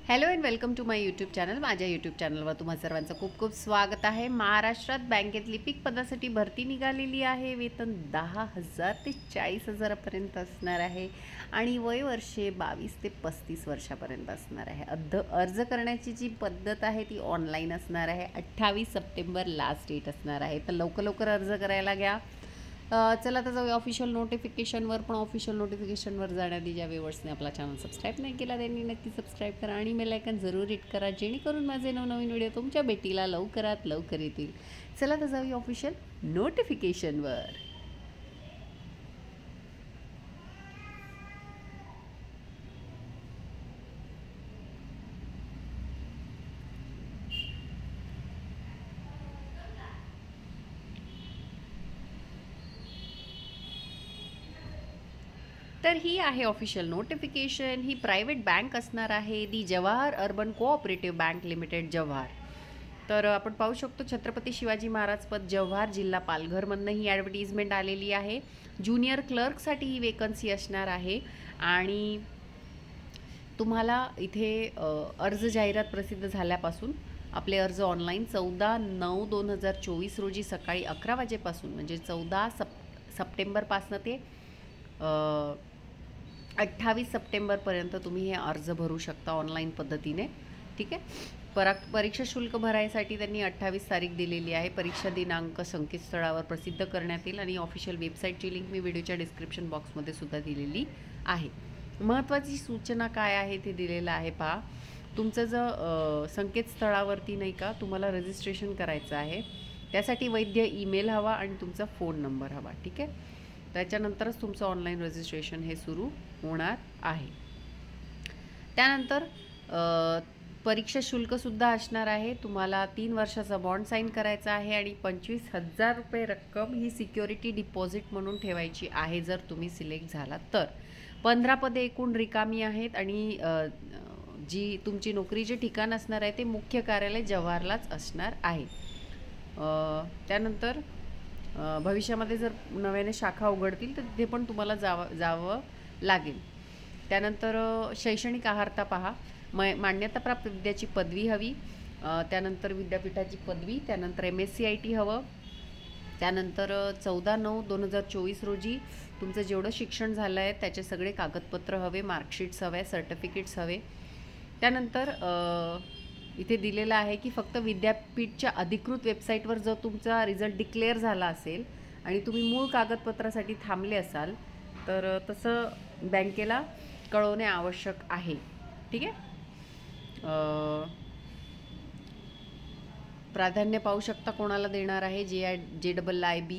Hello and welcome to my YouTube channel. माझ्या YouTube चॅनलवर तुम्हा सर्वांचं खूप खूप स्वागत आहे। महाराष्ट्रात बँकेत लिपिक पदासाठी भरती निघालेली आहे। वेतन 10,000 ते 40,000पर्यंत असणार आहे आणि वय वर्षे 22 ते 35 वर्षापर्यंत असणार आहे। अर्ज करण्याची जी पद्धत आहे ती ऑनलाईन असणार आहे। 28 सप्टेंबर लास्ट डेट असणार आहे, तर लवकर अर्ज करायला घ्या। चला आता जाऊया ऑफिशियल नोटिफिकेशनवर। पण ऑफिशियल नोटिफिकेशनवर जाण्याआधी ज्या व्ह्यूअर्सने आपला चॅनल सबस्क्राईब नाही केला त्यांनी नक्की सबस्क्राईब करा आणि बेल आयकॉन जरूर हिट करा, जेणेकरून माझे नवनवीन व्हिडिओ तुमच्या भेटीला लवकरात लवकर येतील। चला आता जाऊया ऑफिशियल नोटिफिकेशनवर। तर ही आहे ऑफिशियल नोटिफिकेशन। ही प्रायव्हेट बँक असणार आहे, the Jawahar urban cooperative bank limited Jawhar. तर आपण पाहू शकतो छत्रपती शिवाजी महाराज पद जव्हार, जिल्हा पालघरमधनं ही ॲडव्हर्टिजमेंट आलेली आहे। ज्युनियर क्लर्कसाठी ही वेकन्सी असणार आहे आणि तुम्हाला इथे अर्ज जाहिरात प्रसिद्ध झाल्यापासून आपले अर्ज ऑनलाईन 14/9/2024 रोजी सकाळी 11 वाजेपासून म्हणजे 14 सप्टेंबरपासून ते 28 सप्टेंबरपर्यंत तुम्ही हे अर्ज भरू शकता ऑनलाईन पद्धतीने। ठीक आहे। परीक्षा शुल्क भरायसाठी त्यांनी 28 तारीख दिलेली आहे। परीक्षा दिनांक संकेतस्थळावर प्रसिद्ध करण्यात येईल आणि ऑफिशियल वेबसाईटची लिंक मी व्हिडिओच्या डिस्क्रिप्शन बॉक्समध्ये सुद्धा दिलेली आहे। महत्त्वाची सूचना काय आहे ते दिलेलं आहे पहा। तुमचं जर संकेतस्थळावरती नाही का तुम्हाला रजिस्ट्रेशन करायचं आहे, त्यासाठी वैध ईमेल हवा आणि तुमचा फ़ोन नंबर हवा। ठीक आहे। त्याच्यानंतरच तुमचं ऑनलाईन रजिस्ट्रेशन हे सुरू होणार आहे। त्यानंतर परीक्षा शुल्कसुद्धा असणार आहे। तुम्हाला 3 वर्षाचा बॉन्ड साईन करायचा आहे आणि 25,000 रुपये रक्कम ही सिक्युरिटी डिपॉझिट म्हणून ठेवायची आहे जर तुम्ही सिलेक्ट झालात तर। 15 पदे एकूण रिकामी आहेत आणि जी तुमची नोकरीचे ठिकाण असणार आहे ते मुख्य कार्यालय जव्हारलाच असणार आहे। त्यानंतर भविष्यामध्ये जर नव्याने शाखा उघडतील तर तिथे पण तुम्हाला जावं लागेल। त्यानंतर शैक्षणिक अर्हता पहा। मान्यताप्राप्त विद्याची पदवी हवी, त्यानंतर विद्यापीठाची पदवी, त्यानंतर MSc-IT हवं। त्यानंतर 14/9/2024 रोजी तुमचं जेवढं शिक्षण झालं आहे त्याचे सगळे कागदपत्र हवे, मार्कशीट्स हवे, सर्टिफिकेट्स हवे। त्यानंतर इथे दिलेलं आहे की फक्त विद्यापीठच्या अधिकृत वेबसाईटवर जर तुमचा रिझल्ट डिक्लेअर झाला असेल आणि तुम्ही मूळ कागदपत्रासाठी थांबले असाल तर तसं बँकेला कळवणे आवश्यक आहे। ठीक आहे। प्राधान्य पाहू शकता कोणाला देणार आहे। JAIIB,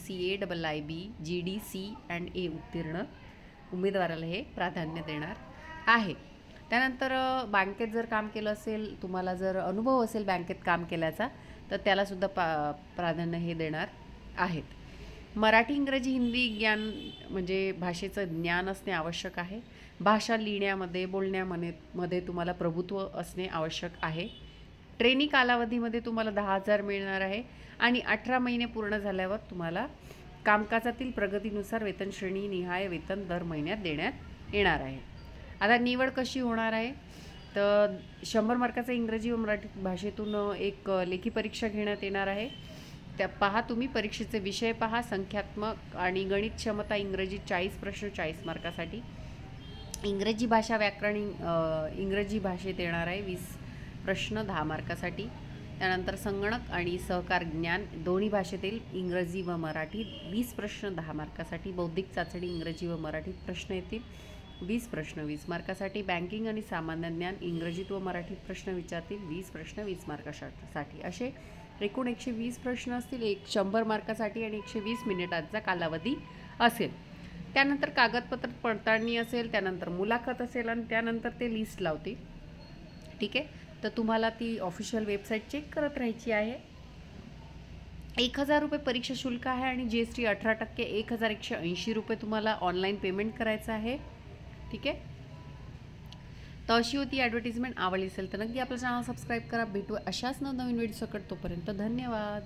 CAIIB, GD, C&A उत्तीर्ण उमेदवाराला हे प्राधान्य देणार आहे। त्यानंतर बँकेत जर काम केलं असेल, तुम्हाला जर अनुभव असेल बँकेत काम केल्याचा, तर त्यालासुद्धा प्राधान्य हे देणार आहेत। मराठी, इंग्रजी, हिंदी ज्ञान म्हणजे भाषेचं ज्ञान असणे आवश्यक आहे। भाषा लिहिण्यामध्ये बोलण्यामध्ये तुम्हाला प्रभुत्व असणे आवश्यक आहे। ट्रेनिंग कालावधीमध्ये तुम्हाला 10,000 मिळणार आहे आणि 18 महिने पूर्ण झाल्यावर तुम्हाला कामकाजातील प्रगतीनुसार वेतन श्रेणी निहाय वेतन दर महिन्यात देण्यात येणार आहे। आता निवड कशी होणार आहे तर 100 मार्काचा इंग्रजी व मराठी भाषेतून एक लेखी परीक्षा घेण्यात येणार आहे। त्या पहा तुम्ही परीक्षेचे विषय पहा। संख्यात्मक आणि गणित क्षमता इंग्रजी 40 प्रश्न 40 मार्कासाठी। इंग्रजी भाषा व्याकरण इंग्रजी भाषेत येणार आहे 20 प्रश्न 10 मार्कासाठी। त्यानंतर संगणक आणि सहकार ज्ञान दोन्ही भाषेतील इंग्रजी व मराठी 20 प्रश्न 10 मार्कासाठी। बौद्धिक चाचणी इंग्रजी व मराठीत प्रश्न येतील 20 प्रश्न 20 मार्कासाठी। बँकिंग आणि सामान्य ज्ञान इंग्रजीत व मराठीत प्रश्न विचारतील 20 प्रश्न 20 मार्कासाठी। असे एकूण 120 प्रश्न असतील 100 मार्कासाठी आणि 120 मिनिटांचा कालावधी असेल। त्यानंतर कागदपत्र पडताळणी असेल, त्यानंतर मुलाखत असेल आणि त्यानंतर ते लिस्ट लावतील। ठीक आहे। तर तुम्हाला ती ऑफिशियल वेबसाईट चेक करत राहायची आहे। 1,000 रुपये परीक्षा शुल्क आहे आणि GST 18% 1,180 रुपये तुम्हाला ऑनलाईन पेमेंट करायचं आहे। ठीक आहे। तर अशी होती ॲडव्हर्टिजमेंट। आवडली असेल तर नक्की आपलं चॅनल सबस्क्राईब करा। भेटू अशाच नवनवीन व्हिडिओ सकट। तोपर्यंत धन्यवाद।